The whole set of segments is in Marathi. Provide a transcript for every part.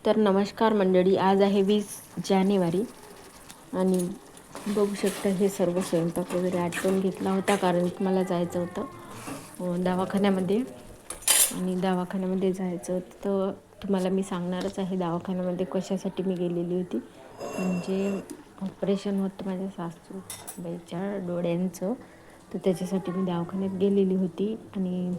तर नमस्कार मंडळी, आज आहे 20 जानेवारी आणि बघू शकता हे सर्व स्वयंपाक वगैरे आटवून घेतला होता, कारण की मला जायचं होतं दवाखान्यामध्ये. आणि दवाखान्यामध्ये जायचं होतं तर तुम्हाला मी सांगणारच आहे दवाखान्यामध्ये कशासाठी मी गेलेली होती. म्हणजे ऑपरेशन होतं माझ्या सासूबाईच्या डोळ्यांचं, तर त्याच्यासाठी मी दवाखान्यात गेलेली होती. आणि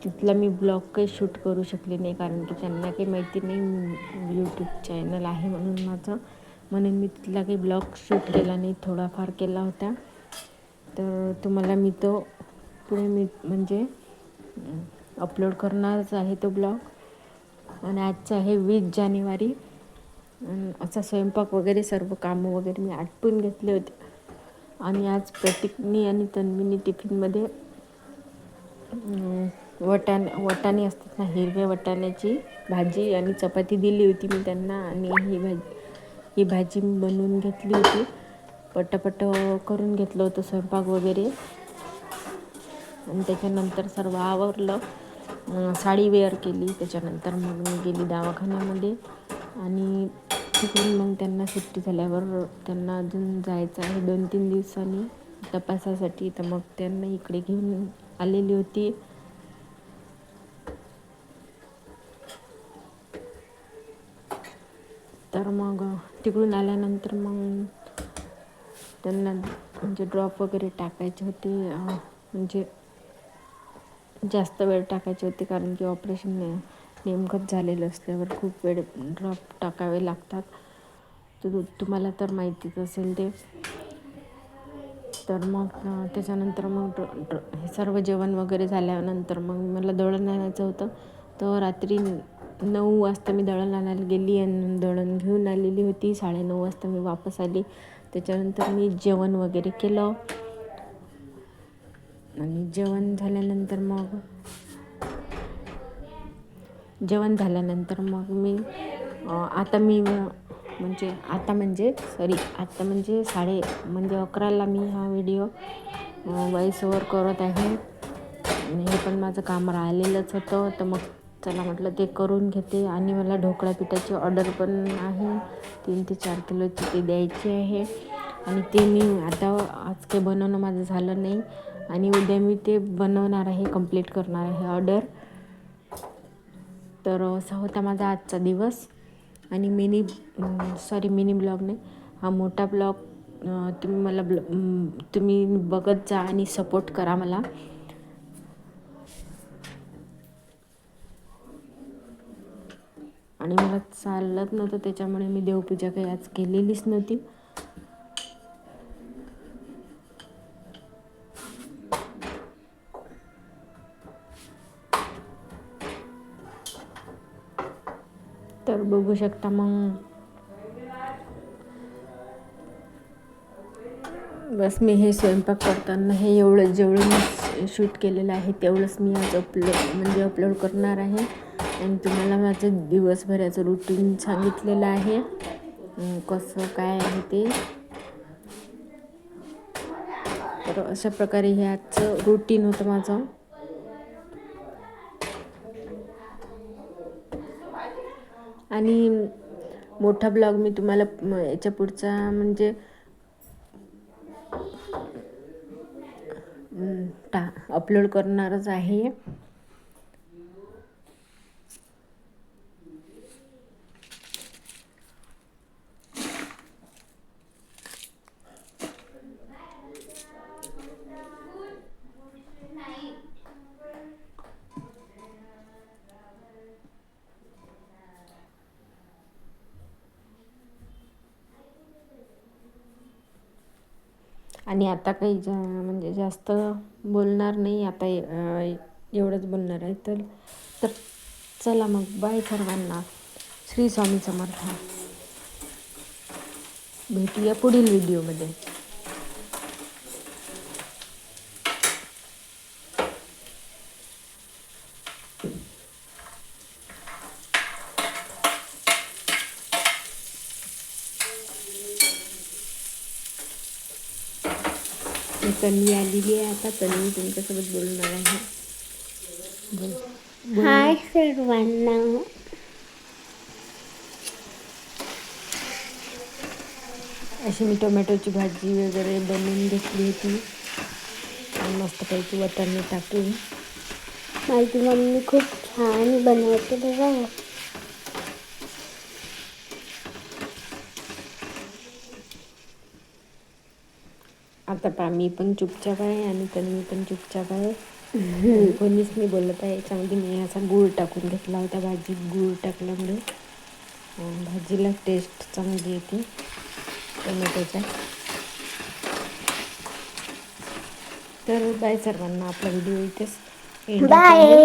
तिथला मी ब्लॉग काही शूट करू शकले नाही, कारण की त्यांना काही माहिती नाही यूट्यूब चॅनल आहे म्हणून मी तिथला काही ब्लॉग शूट केला नाही, थोडाफार केला होता. तर तुम्हाला मी तो पुढे म्हणजे अपलोड करणारच आहे तो ब्लॉग. आणि आजचं आहे 20 जानेवारी. असा स्वयंपाक वगैरे सर्व कामं वगैरे मी आटपून घेतले होते. आणि आज प्रतीकनी आणि तन्वीनी टिफिनमध्ये वटाणे असतात ना, हिरव्या वटाण्याची भाजी आणि चपाती दिली होती मी त्यांना. आणि ही भाजी मी बनवून घेतली होती, पटापट करून घेतलं होतं स्वयंपाक वगैरे. आणि त्याच्यानंतर सर्व आवरलं, साडी वेअर केली. त्याच्यानंतर मग मी गेली दवाखान्यामध्ये. आणि तिकडून मग त्यांना सुट्टी झाल्यावर त्यांना अजून जायचं आहे 2-3 दिवसांनी तपासासाठी, तर मग त्यांना इकडे घेऊन आलेली होती. तर मग तिकडून आल्यानंतर मग त्यांना म्हणजे ड्रॉप वगैरे टाकायचे होते, म्हणजे जास्त वेळ टाकायचे होते, कारण की ऑपरेशन नेमकंच झालेलं असल्यावर खूप वेळ ड्रॉप टाकावे लागतात. तर तुम्हाला तर माहितीच असेल ते. तर मग त्याच्यानंतर मग हे सर्व जेवण वगैरे झाल्यानंतर मग मला दळण आणायचं होतं. तर रात्री 9 वाजता मी दळण आणायला गेली आणि दळण घेऊन आलेली होती. 9:30 वाजता मी वापस आली. त्याच्यानंतर मी जेवण वगैरे केलं. आणि जेवण झाल्यानंतर मग मी आता म्हणजे 11:00ला मी हा व्हिडिओ व्हॉइस ओव्हर करत आहे. हे पण माझं काम राहिलेलंच होतं, तर मग चला म्हटलं ते करून घेते. आणि मला ढोकळा पिठाची ऑर्डर पण आहे, 3 ते 4 किलोची ती द्यायची आहे. आणि ते मी आता आज काही बनवणं माझं झालं नाही, आणि उद्या मी ते बनवणार आहे, कंप्लीट करणार आहे ऑर्डर. तर असा होता माझा आजचा दिवस. आणि मिनी ब्लॉग नाही, हा मोठा ब्लॉग तुम्ही बघत जा आणि सपोर्ट करा मला. आणि मला चालत नव्हतं, त्याच्यामुळे मी देवपूजा काही आज केलेलीच नव्हती. तर बघू शकता मग बस मी हे स्वयंपाक करताना जेवढं मी शूट केलेलं आहे तेवढंच मी आज अपलोड करणार आहे. आणि तुम्हाला माझं दिवसभराचं रुटीन सांगितलेलं आहे, कसं काय आहे ते. तर अशा प्रकारे हे आजचं रुटीन होतं माझं. आणि मोठा ब्लॉग मी तुम्हाला याच्या पुढचा म्हणजे अपलोड करणारच आहे. आणि आता काही म्हणजे जास्त बोलणार नाही, आता एवढंच बोलणार आहे. तर चला मग, बाय सर्वांना. श्री स्वामी समर्थ. भेटूया पुढील व्हिडिओमध्ये. तन्वी आलेली आहे, आता तन्वी तुमच्यासोबत बोलणार आहे. हाय सर्वांना. अशी मी टोमॅटोची भाजी वगैरे बनवून घेतली होती. मस्तपैकी वाटाणे टाकून. माझी मम्मी खूप छान बनवते बघा. आता पहा मी पण चुपचाप आहे आणि तन्वी पण चुपचाप आहे. कोणीच नाही बोलत आहे. याच्यामध्ये मी असा गूळ टाकून घेतला होता भाजीत. गूळ टाकल्यामुळे भाजीला टेस्ट चांगली येते टोमॅटोच्या. तर बाय सर्वांना. आपला व्हिडिओ इथेच एंड होतो आहे. बाय.